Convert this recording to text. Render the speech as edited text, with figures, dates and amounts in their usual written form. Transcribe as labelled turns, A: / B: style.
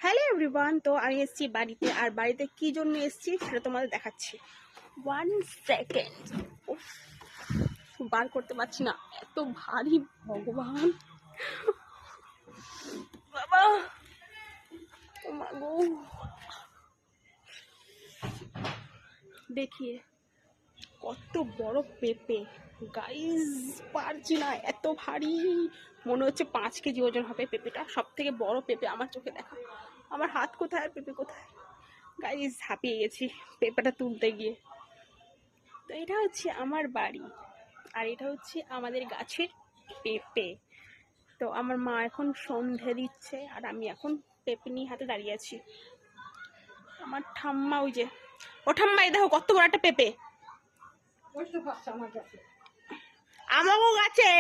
A: Hello everyone, তো আমি এসেছি বাড়িতে। আর বাড়িতে কি জন্য এসেছি সেটা তোমাদের দেখাচ্ছি। 1 সেকেন্ড। বার করতে পারছি না, এত ভারী। ভগবান বাবা, ও মা গো, দেখিয়ে কত বড় পেঁপে গাইজ। পারছি না, এত ভারী, মনে হচ্ছে 5 কেজি ওজন হবে পেঁপেটা। সব থেকে বড় পেঁপে আমার চোখে দেখা। আমার হাত কোথায় আর পেঁপে কোথায় গাইজ, হাঁপিয়ে গেছি পেঁপেটা তুলতে গিয়ে। তো এটা হচ্ছে আমার বাড়ি, আর এটা হচ্ছে আমাদের গাছের পেঁপে। তো আমার মা এখন সন্ধে দিচ্ছে, আর আমি এখন পেঁপে নিয়ে হাতে দাঁড়িয়ে আছি। আমার ঠাম্মা, ওই যে ও ঠাম্মা, এই দেখো কত বড় একটা পেঁপে আমাগো গাছে।